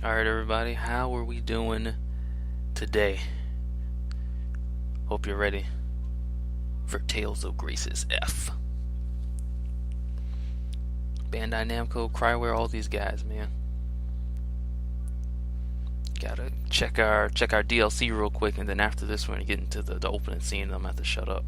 Alright, everybody, how are we doing today? Hope you're ready for Tales of Graces F. Bandai Namco, Cryware, all these guys, man. Gotta check our DLC real quick, and then after this, we're gonna get into the opening scene, and I'm gonna have to shut up.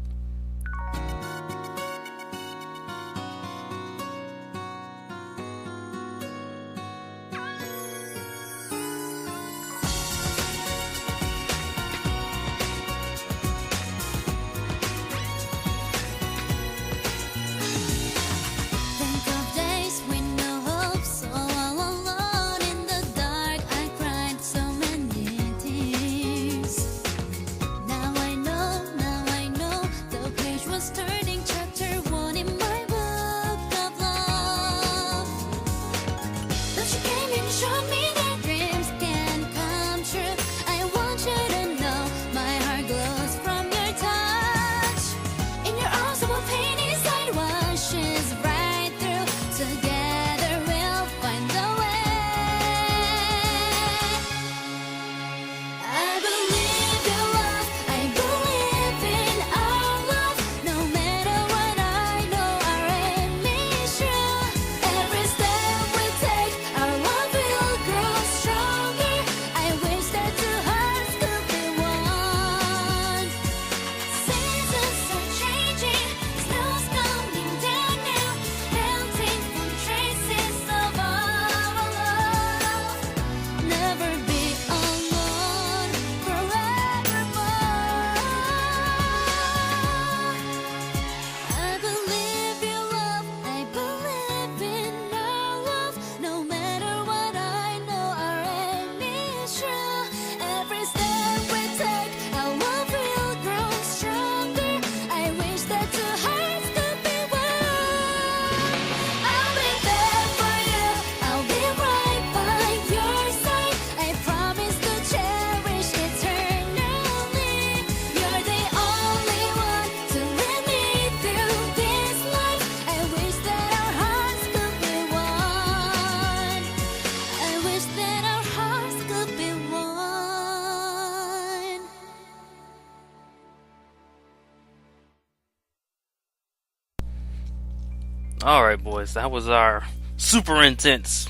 Alright, boys, that was our super intense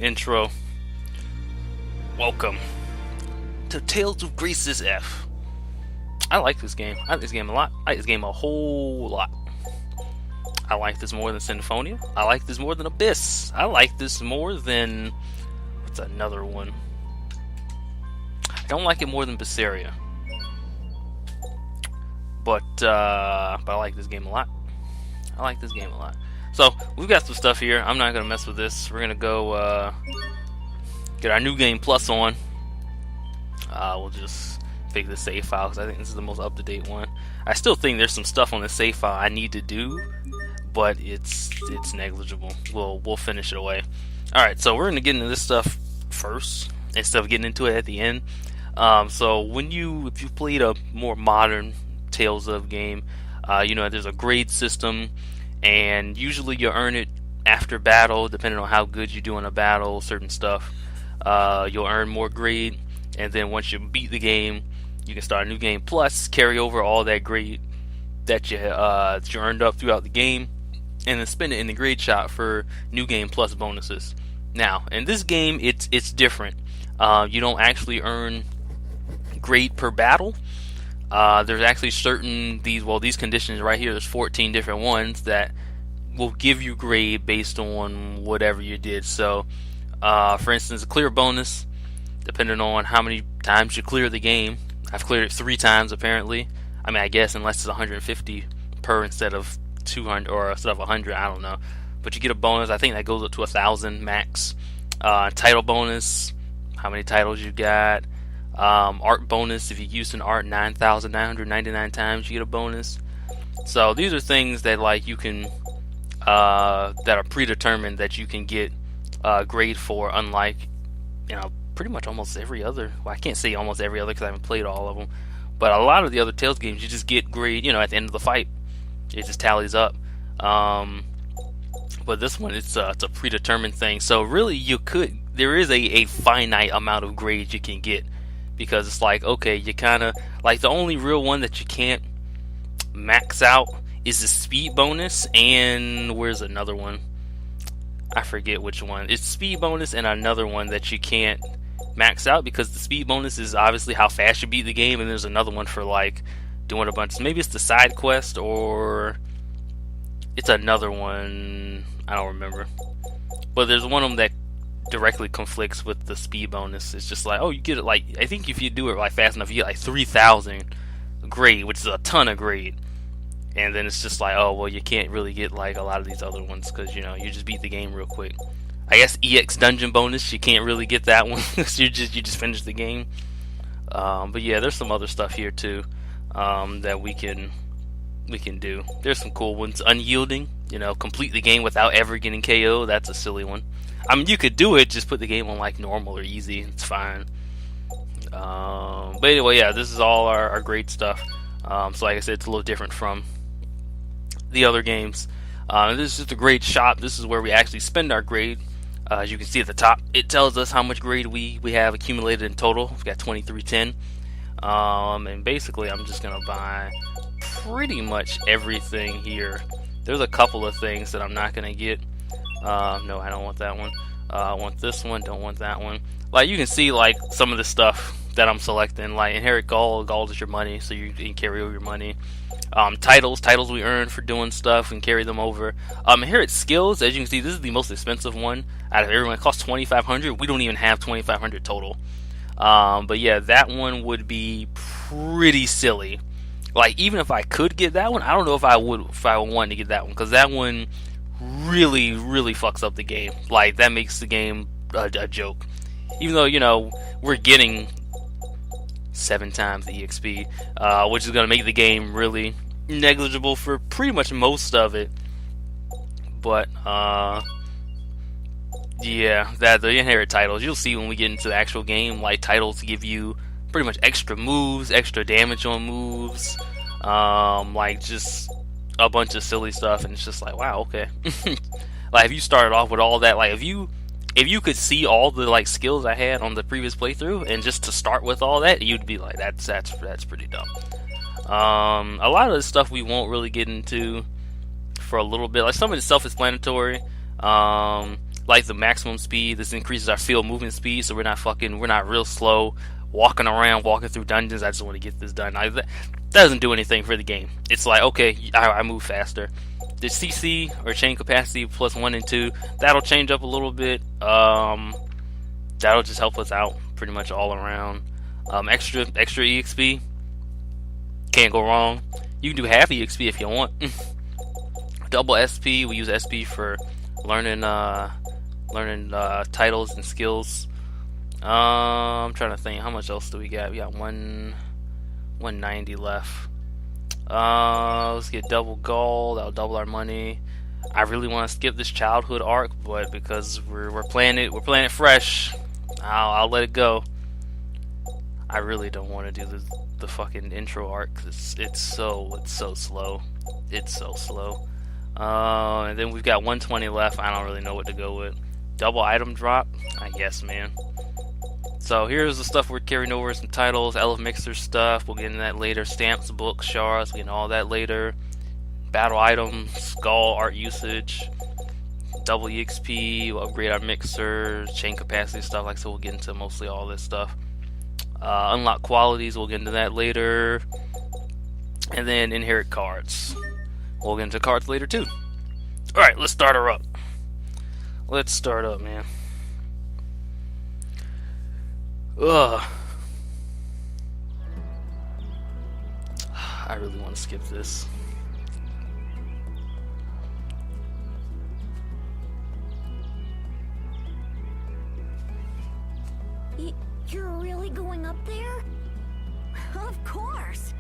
intro. Welcome to Tales of Graces F. I like this game. I like this game a lot. I like this game a whole lot. I like this more than Symphonia. I like this more than Abyss. I like this more than... what's another one? I don't like it more than Berseria. But I like this game a lot. I like this game a lot. So, we've got some stuff here. I'm not going to mess with this. We're going to go get our New Game Plus on. We'll just pick the save file because I think this is the most up-to-date one. I still think there's some stuff on the save file I need to do, but it's negligible. We'll finish it away. Alright, so we're going to get into this stuff first instead of getting into it at the end. So, if you've played a more modern Tales of game, there's a grade system, and usually you earn it after battle, depending on how good you do in a battle, certain stuff. You'll earn more grade, and then once you beat the game, you can start a New Game Plus, carry over all that grade that you earned up throughout the game, and then spend it in the grade shop for New Game Plus bonuses. Now, in this game, it's different. You don't actually earn grade per battle. There's actually these conditions right here, there's 14 different ones that will give you grade based on whatever you did. So, for instance, a clear bonus, depending on how many times you clear the game. I've cleared it 3 times apparently. I mean, I guess unless it's 150 per instead of 200 or instead of 100, I don't know. But you get a bonus, I think that goes up to 1,000 max. Title bonus, how many titles you got. Art bonus, if you used an art 9,999 times, you get a bonus. So these are things that you can that are predetermined that you can get grade for, unlike pretty much almost every other. Well, I can't say almost every other because I haven't played all of them, but a lot of the other Tales games you just get grade. At the end of the fight, it just tallies up. But this one, it's a predetermined thing. So really, there is a finite amount of grades you can get, because it's like, okay, you kind of like, the only real one that you can't max out is the speed bonus, and where's another one? I forget which one. It's speed bonus and another one that you can't max out, because the speed bonus is obviously how fast you beat the game, and there's another one for like doing a bunch. Maybe it's the side quest, or it's another one. I don't remember. But there's one of them that directly conflicts with the speed bonus. It's just like, oh, you get it, like, I think if you do it like fast enough, you get like 3,000 grade, which is a ton of grade. And then it's just like, oh, well, you can't really get like a lot of these other ones, because, you know, you just beat the game real quick. I guess EX dungeon bonus, you can't really get that one. you just finish the game. But yeah, there's some other stuff here too, that we can do. There's some cool ones. Unyielding, you know, complete the game without ever getting KO. That's a silly one. I mean, you could do it, just put the game on like normal or easy. It's fine. But anyway, yeah, this is all our great stuff. So like I said, it's a little different from the other games. This is just a grade shop. This is where we actually spend our grade. As you can see at the top, it tells us how much grade we have accumulated in total. We've got 2310. And basically, I'm just gonna buy pretty much everything here. There's a couple of things that I'm not gonna get. No, I don't want that one. I want this one. Don't want that one. Like, you can see like some of the stuff that I'm selecting. Like inherit gold. Gold is your money, so you can carry over your money. Titles we earn for doing stuff and carry them over. Inherit skills. As you can see, this is the most expensive one out of everyone. It costs 2,500. We don't even have 2,500 total. But yeah, that one would be pretty silly. Like, even if I could get that one, I don't know if I would want to get that one, because that one really fucks up the game. Like, that makes the game a joke. Even though, you know, we're getting 7 times the EXP, which is going to make the game really negligible for pretty much most of it. But yeah, the inherit titles, you'll see when we get into the actual game, like, titles give you pretty much extra moves, extra damage on moves, like just a bunch of silly stuff, and it's just like, wow, okay. Like, if you started off with all that, like, if you could see all the like skills I had on the previous playthrough, and just to start with all that, you'd be like, that's pretty dumb. A lot of the stuff we won't really get into for a little bit. Like, some of it's self-explanatory. Like the maximum speed, this increases our field movement speed, so we're not real slow walking through dungeons. I just want to get this done. That doesn't do anything for the game. It's like, okay, I move faster. The CC, or chain capacity, plus 1 and 2, that'll change up a little bit. That'll just help us out pretty much all around. Extra EXP, can't go wrong. You can do half EXP if you want. Double SP, we use SP for learning titles and skills. I'm trying to think, how much else do we got? We got 190 left. Let's get double gold. That'll double our money. I really want to skip this childhood arc, but because we're playing it fresh, I'll let it go. I really don't want to do the fucking intro arc, because it's so slow. It's so slow. And then we've got 120 left. I don't really know what to go with. Double item drop, I guess, man. So here's the stuff we're carrying over, some titles, Elf Mixer stuff, we'll get into that later. Stamps, books, shards, we'll get into all that later. Battle items, skull, art usage, double EXP, we'll upgrade our mixer, chain capacity stuff, like so we'll get into mostly all this stuff. Unlock qualities, we'll get into that later. And then inherit cards. We'll get into cards later too. Alright, let's start her up. Let's start up, man. Ugh. I really want to skip this. You're really going up there? Of course.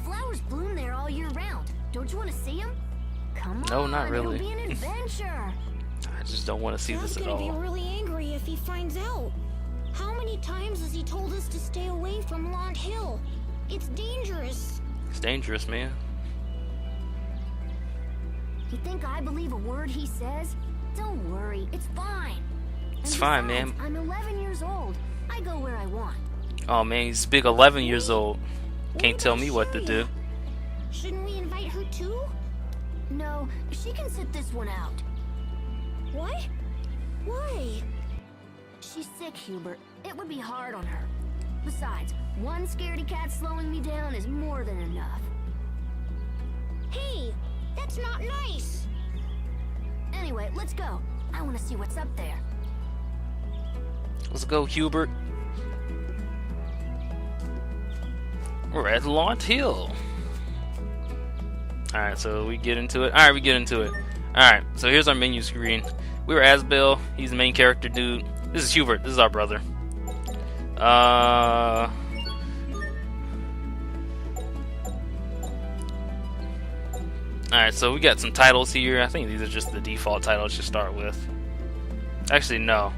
Flowers bloom there all year round. Don't you want to see them? Come on. No, not really. It'll be an adventure. I just don't want to see this at all. He's gonna be really angry if he finds out. How many times has he told us to stay away from Lont Hill? It's dangerous. It's dangerous, man. You think I believe a word he says? Don't worry, it's fine. It's And fine, besides, man. I'm 11 years old. I go where I want. Oh man, he's big 11 years old. Can't What tell about me what to do. Sharia? Shouldn't we invite her too? No, she can sit this one out. What? Why? She's sick, Hubert. It would be hard on her. Besides, one scaredy cat slowing me down is more than enough. Hey, that's not nice. Anyway, let's go. I want to see what's up there. Let's go, Hubert. We're at Launt Hill. Alright, so we get into it. Alright, we get into it. Alright, so here's our menu screen. We were Asbel. He's the main character dude. This is Hubert. This is our brother. Alright, so we got some titles here. I think these are just the default titles to start with. Actually, no.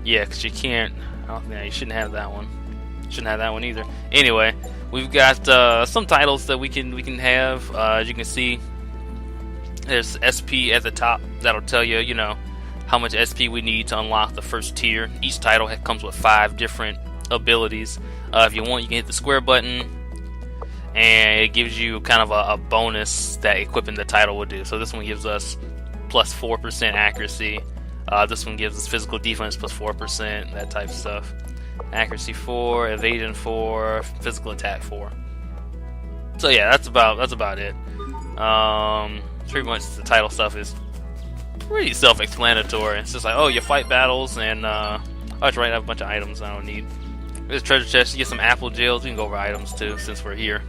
Yeah, because you can't. I don't think you shouldn't have that one. Shouldn't have that one either. Anyway, we've got some titles that we can have. As you can see, there's SP at the top. That'll tell you, you know, how much SP we need to unlock the first tier. Each title comes with 5 different abilities. If you want, you can hit the square button, and it gives you kind of a bonus that equipping the title will do. So this one gives us plus 4% accuracy. This one gives us physical defense plus 4%, that type of stuff. Accuracy 4, evasion 4, physical attack 4. So yeah, that's about it. Pretty much the title stuff is pretty self-explanatory. It's just like, oh, you fight battles, and oh, that's right, I have a bunch of items I don't need. There's a treasure chest. You get some apple gels. We can go over items too, since we're here.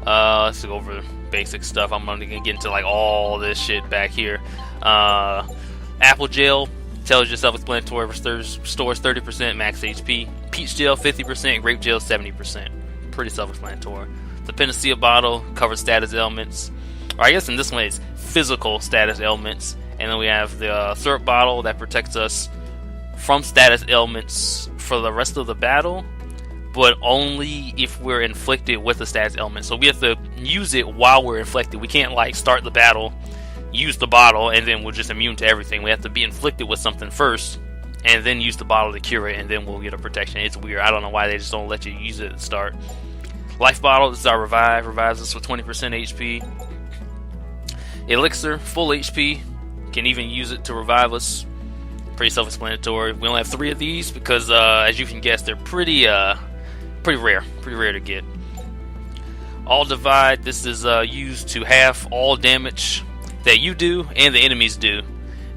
Let's go over basic stuff. I'm gonna get into like all this shit back here. Apple gel tells you self-explanatory, restores 30% max HP. Peach gel 50%, grape gel 70%. Pretty self-explanatory. The Panacea bottle covers status ailments, or I guess in this one it's physical status ailments. And then we have the syrup bottle that protects us from status ailments for the rest of the battle, but only if we're inflicted with a status ailment. So we have to use it while we're inflicted. We can't like start the battle, use the bottle, and then we're just immune to everything. We have to be inflicted with something first, and then use the bottle to cure it, and then we'll get a protection. It's weird. I don't know why they just don't let you use it at the start. Life bottle, this is our revive. Revives us with 20% HP. Elixir, full HP. Can even use it to revive us. Pretty self-explanatory. We only have 3 of these because, as you can guess, they're pretty rare. Pretty rare to get. All divide. This is used to half all damage that you do and the enemies do.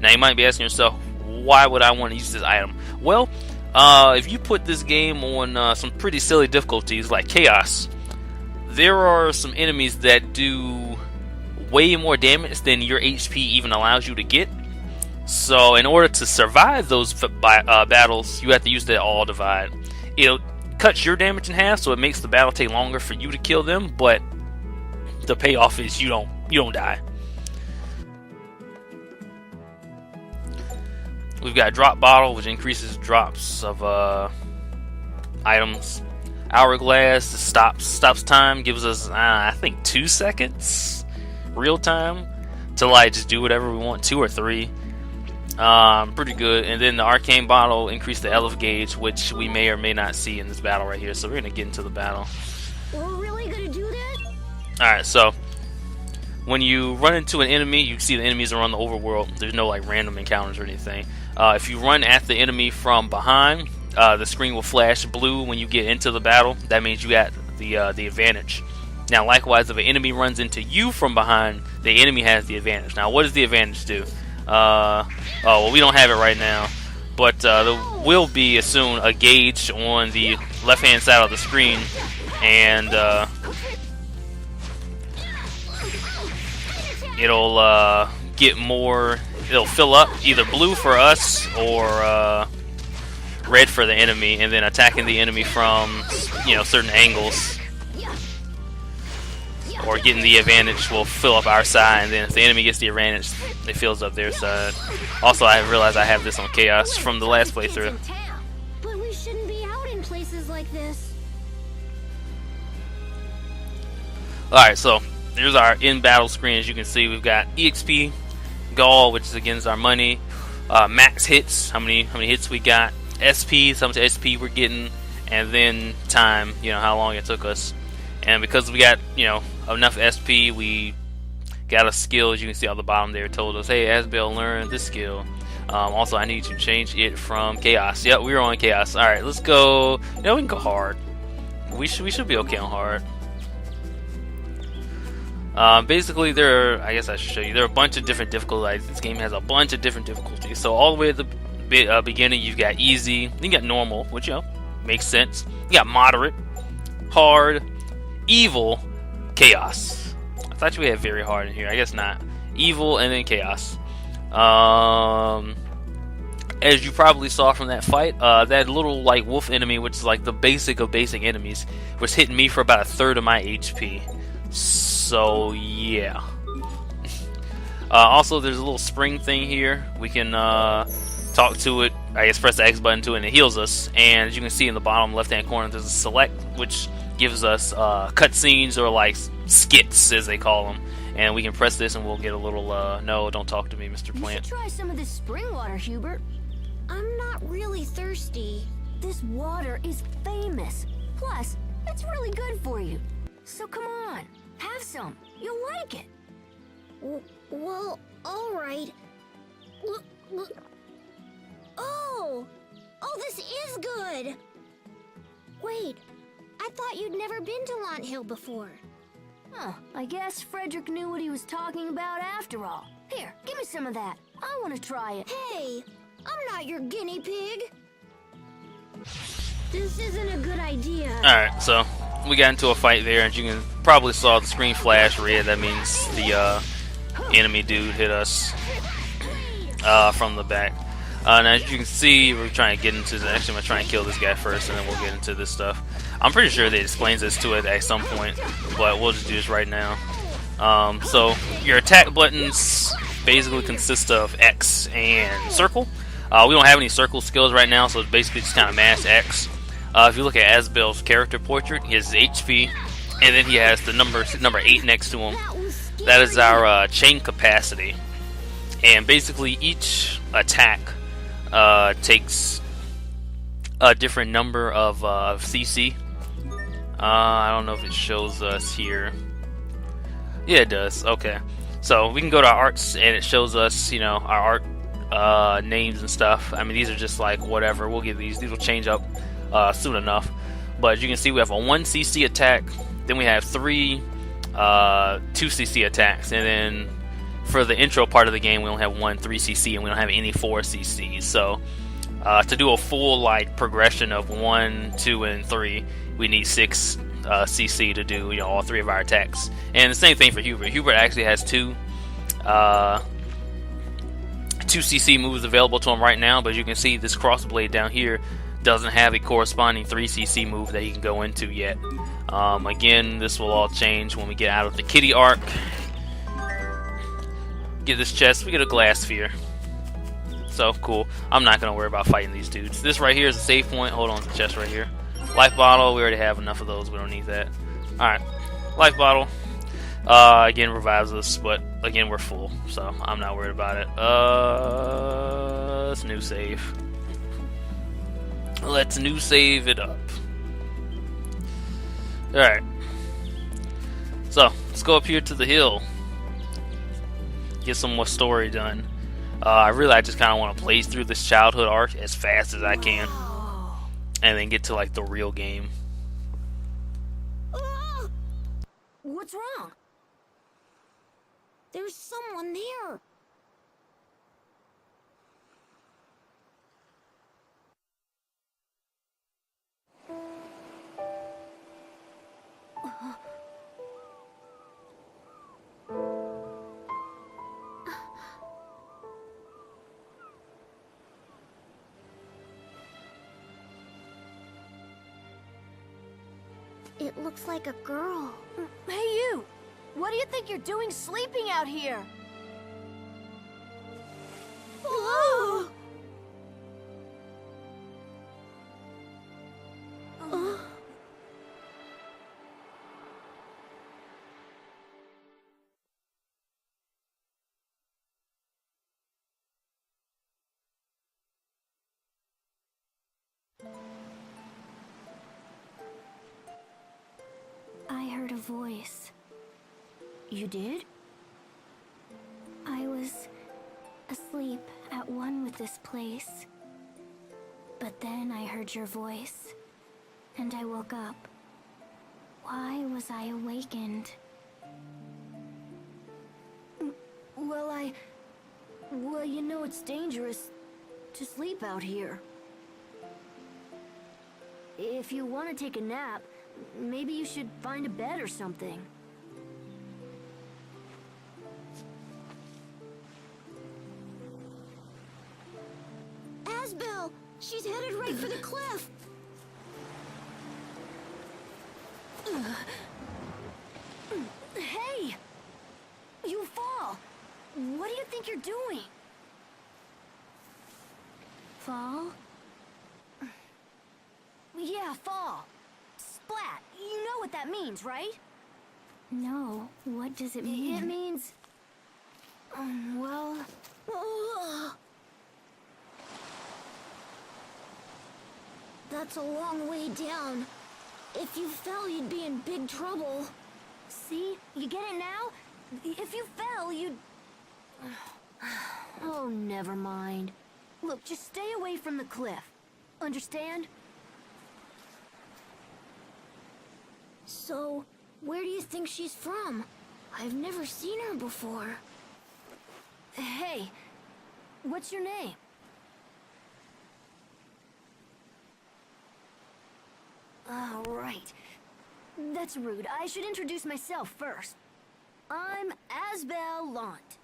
Now you might be asking yourself, why would I want to use this item? Well, if you put this game on some pretty silly difficulties like Chaos, there are some enemies that do way more damage than your HP even allows you to get. So in order to survive those battles, you have to use the all divide. It'll cut your damage in half, so it makes the battle take longer for you to kill them, but the payoff is you don't die. We've got drop bottle, which increases drops of items. Hourglass stops time, gives us I think 2 seconds real time to like just do whatever we want, 2 or 3. Pretty good. And then the arcane bottle increased the elf gauge, which we may or may not see in this battle right here. So we're gonna get into the battle. We're really gonna do that? Alright, so when you run into an enemy, you see the enemies are on the overworld. There's no like random encounters or anything. If you run at the enemy from behind, the screen will flash blue when you get into the battle. That means you got the advantage. Now, likewise, if an enemy runs into you from behind, the enemy has the advantage. Now, what does the advantage do? Well, we don't have it right now, but there will be soon a gauge on the left-hand side of the screen, and it'll get more. It'll fill up either blue for us or red for the enemy, and then attacking the enemy from certain angles or getting the advantage will fill up our side, and then if the enemy gets the advantage, it fills up their side. Also, I realized I have this on Chaos from the last playthrough. But we shouldn't be out in places like this. Alright, so Here's our in-battle screen. As you can see, we've got EXP, Gall, which is against our money, max hits, how many hits we got, SP, how much SP we're getting, and then time, how long it took us. And because we got, enough SP, we got a skill. As you can see on the bottom there, it told us, hey, Asbel, learn this skill. Also, I need to change it from Chaos. Yep, we were on Chaos. Alright, let's go. We can go hard. We should be okay on hard. Basically, I guess I should show you. There are a bunch of different difficulties. This game has a bunch of different difficulties. So all the way at the beginning, you've got easy. Then you got normal, which makes sense. You got moderate, hard, evil, chaos. I thought we had very hard in here. I guess not. Evil and then chaos. As you probably saw from that fight, that little like wolf enemy, which is like the basic of basic enemies, was hitting me for about a third of my HP. So yeah. Also, there's a little spring thing here. We can talk to it. I guess press the X button to it, and it heals us. And as you can see in the bottom left-hand corner, there's a select, which gives us cutscenes or like skits, as they call them. And we can press this, and we'll get a little. No, don't talk to me, Mr. Plant. You should try some of this spring water, Hubert. I'm not really thirsty. This water is famous. Plus, it's really good for you. So come on, have some. You'll like it. Well, all right. Oh, this is good. Wait, I thought you'd never been to Launt Hill before. Huh, I guess Frederick knew what he was talking about after all. Here, give me some of that. I want to try it. Hey, I'm not your guinea pig. This isn't a good idea. Alright, so we got into a fight there, and you can probably saw the screen flash red. That means the enemy dude hit us from the back. And as you can see, we're trying to get into the. Actually, I'm going to try and kill this guy first, and then we'll get into this stuff. I'm pretty sure they explains this to it at some point, but we'll just do this right now. So your attack buttons basically consist of X and circle. We don't have any circle skills right now, so it's basically just kind of mash X. If you look at Asbel's character portrait, he has his HP, and then he has the number 8 next to him. That is our chain capacity. And basically each attack takes a different number of CC. I don't know if it shows us here. Yeah, it does. Okay. So we can go to our arts, and it shows us, our art names and stuff. I mean, these are just like whatever. We'll get these. These will change up soon enough. But as you can see, we have a 1 CC attack. Then we have 3 2 CC attacks. And then for the intro part of the game, we only have 1 3 CC, and we don't have any 4 CCs. So to do a full like progression of 1, 2, and 3, we need 6 CC to do all 3 of our attacks. And the same thing for Hubert. Hubert actually has 2 CC moves available to him right now, but you can see this crossblade down here doesn't have a corresponding 3 CC move that he can go into yet. Again, this will all change when we get out of the kitty arc. Get this chest, we get a glass sphere. So cool. I'm not gonna worry about fighting these dudes. This right here is a save point. Hold on to the chest right here. Life bottle, we already have enough of those, we don't need that. Alright, life bottle. Again, revives us, but again, we're full, so I'm not worried about it. Let's new save. Let's new save it up. Alright. So, let's go up here to the hill. Get some more story done. I just kind of want to blaze through this childhood arc as fast as I can. And then get to like the real game. What's wrong? There's someone there. It looks like a girl. Hey, you! What do you think you're doing sleeping out here? Whoa! voice. You did? I was asleep at one with this place. But then I heard your voice, and I woke up. Why was I awakened? Well, you know it's dangerous to sleep out here. If you want to take a nap, maybe you should find a bed or something. Asbel! She's headed right for the cliff! Hey! You fall! What do you think you're doing? Fall? Yeah, fall. Splat. You know what that means, right? No, what does it mean? It means... well... That's a long way down. If you fell, you'd be in big trouble. See? You get it now? If you fell, you'd... Oh, never mind. Look, just stay away from the cliff. Understand? So, where do you think she's from? I've never seen her before. Hey, what's your name? All right. That's rude. I should introduce myself first. I'm Asbel Lant.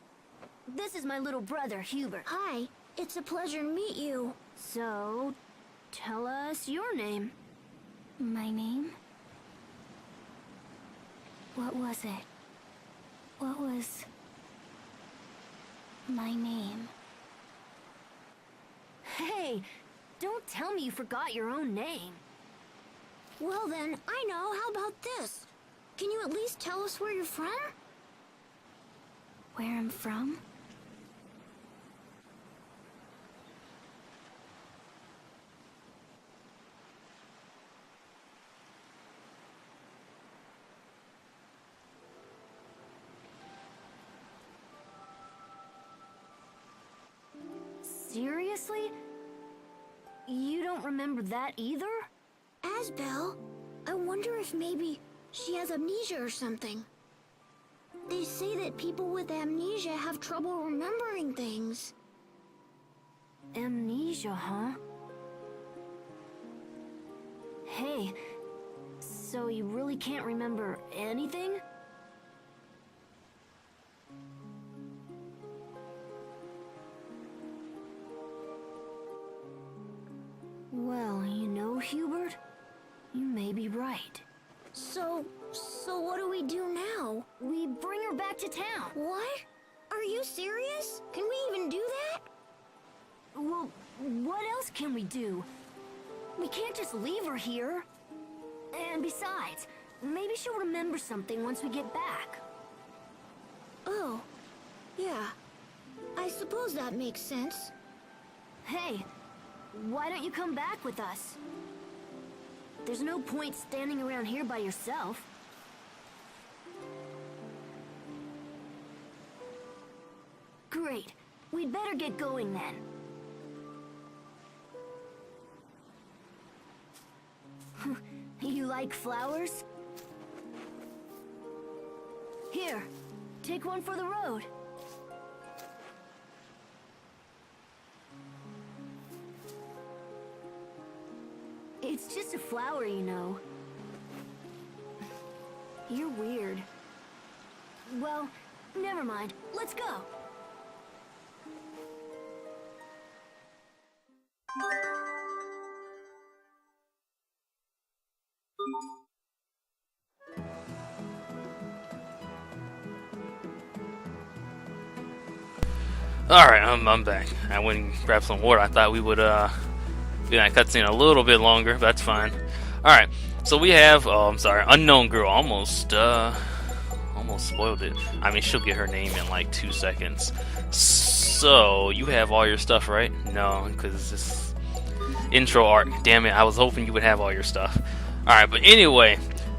This is my little brother, Hubert. Hi, it's a pleasure to meet you. So, tell us your name. My name? What was it? What was my name? Hey, don't tell me you forgot your own name. Well then, I know. How about this? Can you at least tell us where you're from? Where I'm from? Seriously? You don't remember that either? Asbel, I wonder if maybe she has amnesia or something. They say that people with amnesia have trouble remembering things. Amnesia, huh? Hey, so you really can't remember anything? Well, you know, Hubert, you may be right. So what do we do now? We bring her back to town. What? Are you serious? Can we even do that? Well, what else can we do? We can't just leave her here. And besides, maybe she'll remember something once we get back. Oh, yeah. I suppose that makes sense. Hey, why don't you come back with us? There's no point standing around here by yourself. Great. We'd better get going then. You like flowers? Here, take one for the road. It's just a flower, you know. You're weird. Well, never mind. Let's go. Alright, I'm back. I went and grabbed some water. I thought we would be that cutscene a little bit longer, but that's fine. Alright, so we have Unknown Girl. Almost spoiled it. I mean, she'll get her name in like 2 seconds. So, you have all your stuff, right? No, because this intro arc. Damn it, I was hoping you would have all your stuff. Alright, but anyway,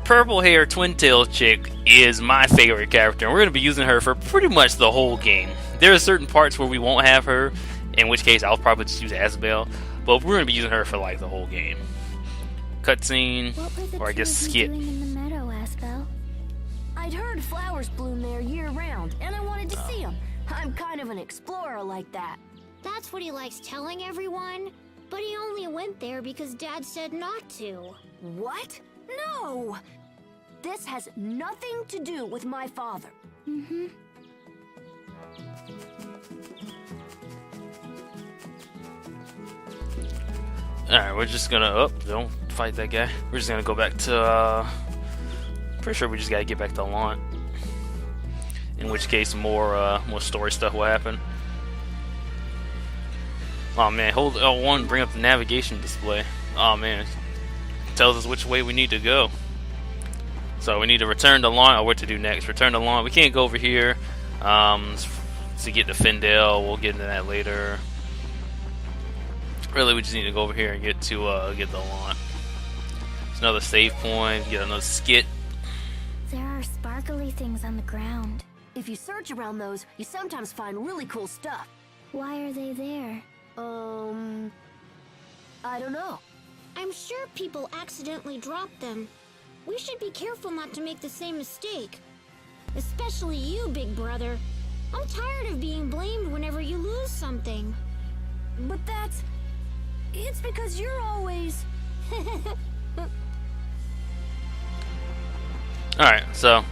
purple hair twin tail chick is my favorite character, and we're going to be using her for pretty much the whole game. There are certain parts where we won't have her, in which case I'll probably just use Asbel, but we're going to be using her for like the whole game. Cutscene, or I guess skit. Doing in the meadow, Asbel? I'd heard flowers bloom there year-round, and I wanted to see them. I'm kind of an explorer like that. That's what he likes telling everyone. But he only went there because Dad said not to. What? No! This has nothing to do with my father. Mm-hmm. Alright, we're just gonna... don't fight that guy. We're just gonna go back to... pretty sure we just gotta get back to Lant. In which case, more story stuff will happen. Oh man, hold L1, bring up the navigation display. Oh man, tells us which way we need to go. So we need to return to Lant, or what to do next. Return to Lant. We can't go over here to get to Fendel. We'll get into that later. Really, we just need to go over here and get to the Lant. There's another save point. Get another skit. There are sparkly things on the ground. If you search around those, you sometimes find really cool stuff. Why are they there? I don't know. I'm sure people accidentally drop them. We should be careful not to make the same mistake. Especially you, big brother. I'm tired of being blamed whenever you lose something. But it's because you're always... Alright, so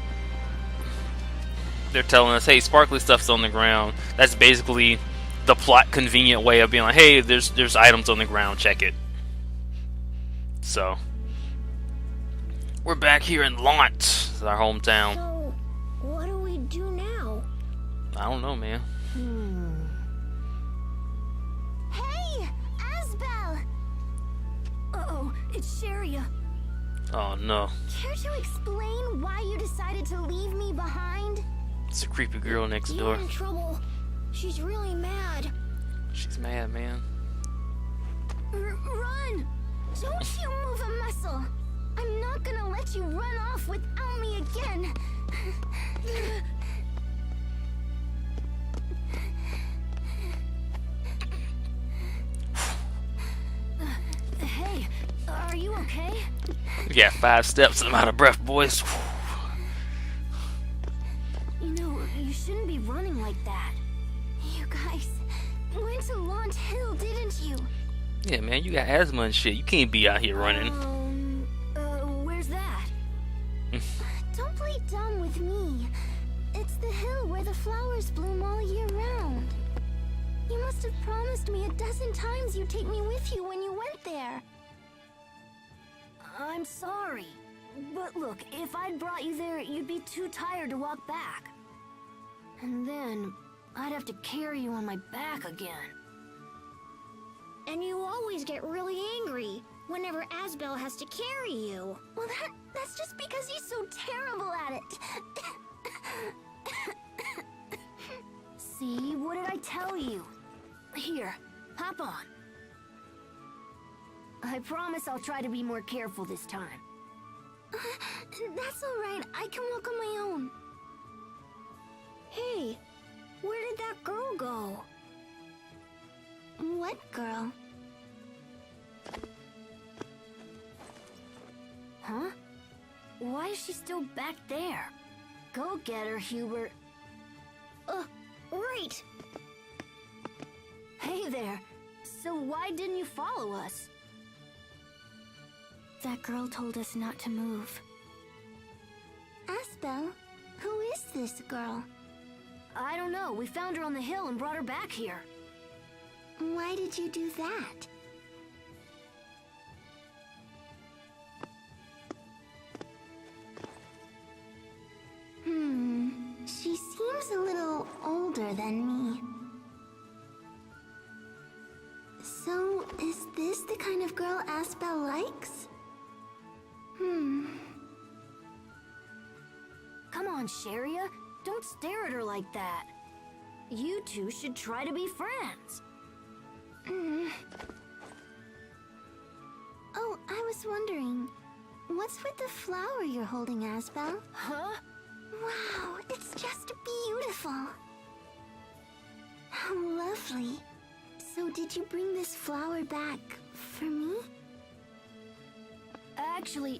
they're telling us, hey, sparkly stuff's on the ground. That's basically the plot convenient way of being like, hey, there's items on the ground, check it. So we're back here in Lant. This is our hometown. So, what do we do now? I don't know, man. Hey, Asbel! Uh-oh, it's Sharia. Oh no. Care to explain why you decided to leave me behind? It's a creepy girl next You're door. in trouble. She's really mad. She's mad, man. Run! Don't you move a muscle. I'm not gonna let you run off without me again. Hey, are you okay? We got 5 steps and I'm out of breath, boys. You know, you shouldn't be running like that. You guys went to Lant Hill, didn't you? Yeah, man, you got asthma and shit. You can't be out here running. Where's that? Don't play dumb with me. It's the hill where the flowers bloom all year round. You must have promised me 12 times you'd take me with you when you went there. I'm sorry. But look, if I'd brought you there, you'd be too tired to walk back. And then, I'd have to carry you on my back again. And you always get really angry whenever Asbel has to carry you. Well, that's just because he's so terrible at it. See, what did I tell you? Here, hop on. I promise I'll try to be more careful this time. That's all right. I can walk on my own. Hey, where did that girl go? What girl? Huh? Why is she still back there? Go get her, Hubert. Right. Hey there. So why didn't you follow us? That girl told us not to move. Asbel, who is this girl? I don't know. We found her on the hill and brought her back here. Why did you do that? She seems a little older than me. So, is this the kind of girl Asbel likes? Come on, Sharia. Don't stare at her like that. You two should try to be friends. Oh, I was wondering, what What's with the flower you're holding, Asbel? Huh? Wow, it's just beautiful. How lovely. So did you bring this flower back for me? Actually,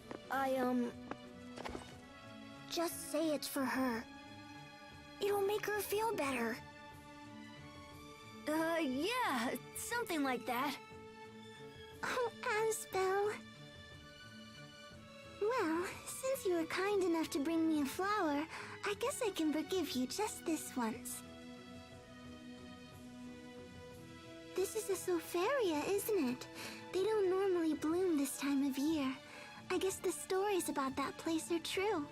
Just say it's for her. It'll make her feel better. Yeah, something like that. Oh, Asbel. Well, since you were kind enough to bring me a flower, I guess I can forgive you just this once. This is a Sofaria, isn't it? They don't normally bloom this time of year. I guess the stories about that place are true.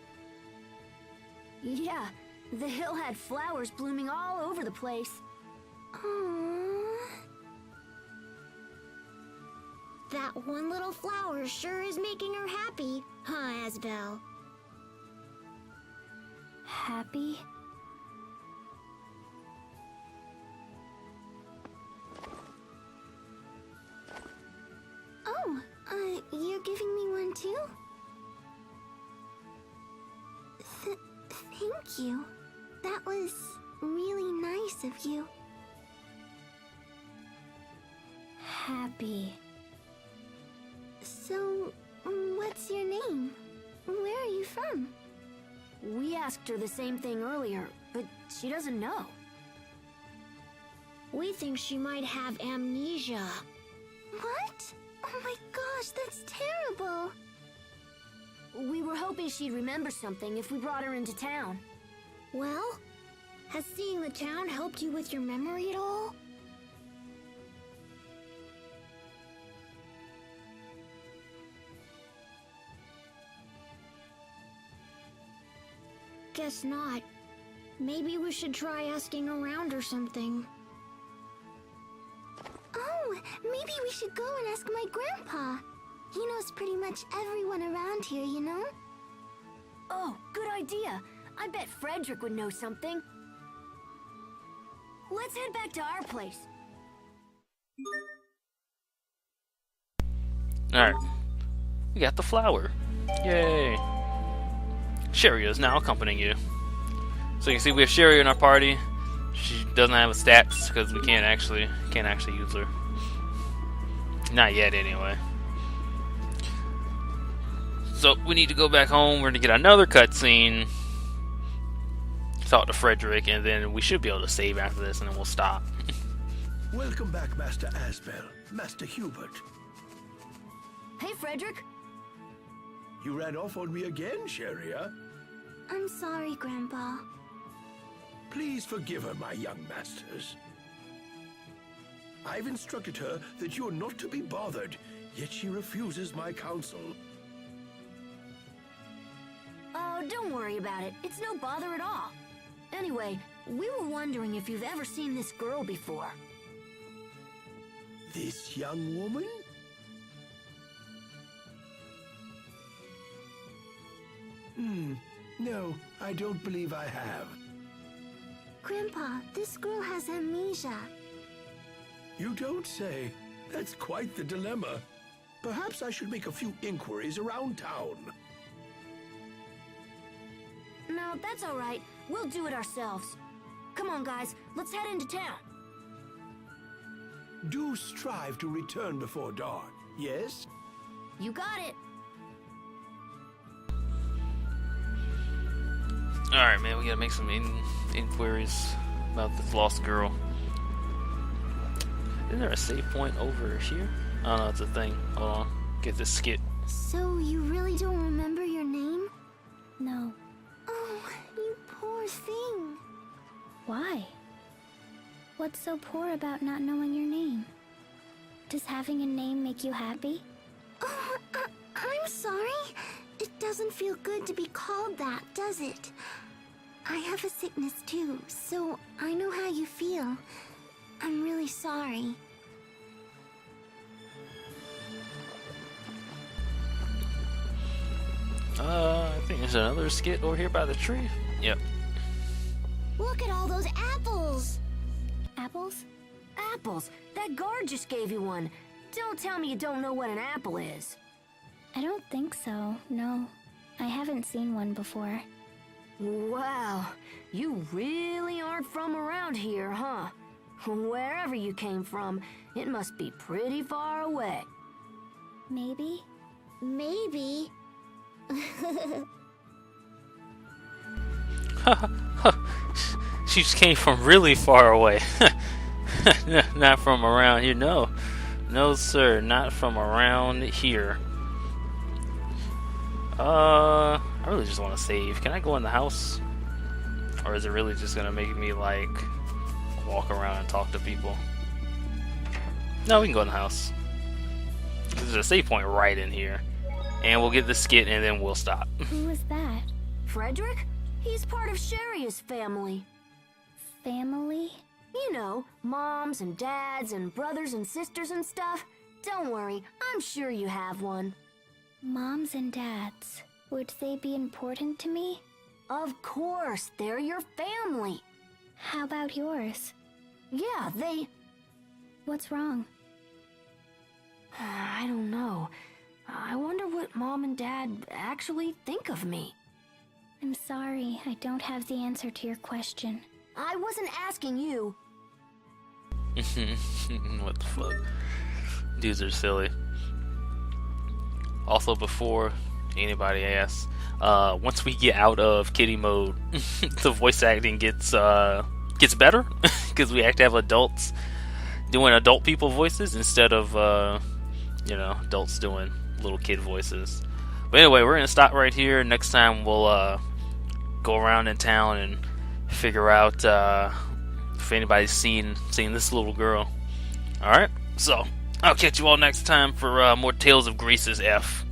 Yeah, the hill had flowers blooming all over the place. Aww. That one little flower sure is making her happy, huh, Asbel? Happy? Oh, you're giving me one too? Thank you. That was really nice of you. Happy. So, what's your name? Where are you from? We asked her the same thing earlier, but she doesn't know. We think she might have amnesia. What? Oh my gosh, that's terrible. We were hoping she'd remember something if we brought her into town. Well, has seeing the town helped you with your memory at all? Guess not. Maybe we should try asking around or something. Oh, maybe we should go and ask my grandpa. He knows pretty much everyone around here, you know? Oh, good idea. I bet Frederick would know something. Let's head back to our place. Alright. We got the flower. Yay. Sherry is now accompanying you. So you can see we have Sherry in our party. She doesn't have a stats because we can't actually use her. Not yet anyway. So we need to go back home. We're gonna get another cutscene. Talk to Frederick, and then we should be able to save after this, and then we'll stop. Welcome back, Master Asbel, Master Hubert. Hey, Frederick. You ran off on me again, Sheria. I'm sorry, Grandpa. Please forgive her, my young masters. I've instructed her that you're not to be bothered, yet she refuses my counsel. Oh, don't worry about it. It's no bother at all. Anyway, we were wondering if you've ever seen this girl before. This young woman? No, I don't believe I have. Grandpa, this girl has amnesia. You don't say. That's quite the dilemma. Perhaps I should make a few inquiries around town. No, that's all right. We'll do it ourselves. Come on, guys. Let's head into town. Do strive to return before dawn, yes? You got it. Alright, man, we gotta make some inquiries about this lost girl. Isn't there a save point over here? Oh no, it's a thing. Hold on. Get this skit. So you really don't remember your name? No. Oh, you poor thing. Why? What's so poor about not knowing your name? Does having a name make you happy? Oh, I'm sorry. It doesn't feel good to be called that, does it? I have a sickness too, so I know how you feel. I'm really sorry. I think there's another skit over here by the tree. Yep. Look at all those apples! Apples? Apples. That guard just gave you one. Don't tell me you don't know what an apple is. I don't think so, no. I haven't seen one before. Wow, you really aren't from around here, huh? Wherever you came from, it must be pretty far away. Maybe? Maybe. She just came from really far away. Not from around here. No. No, sir. Not from around here. I really just want to save. Can I go in the house? Or is it really just going to make me, like, walk around and talk to people? No, we can go in the house. There's a save point right in here. And we'll get the skit and then we'll stop. Who was that? Frederick? He's part of Sharia's family. Family? You know, moms and dads and brothers and sisters and stuff. Don't worry, I'm sure you have one. Moms and dads. Would they be important to me? Of course, they're your family. How about yours? Yeah, they... What's wrong? I don't know. I wonder what Mom and Dad actually think of me. I'm sorry, I don't have the answer to your question. I wasn't asking you. What the fuck? Dudes are silly. Also, before anybody asks, once we get out of kitty mode, the voice acting gets better because we have to have adults doing adult people voices instead of adults doing little kid voices. But anyway, we're gonna stop right here. Next time we'll go around in town and figure out if anybody's seen this little girl. Alright, so I'll catch you all next time for more Tales of Grease's F.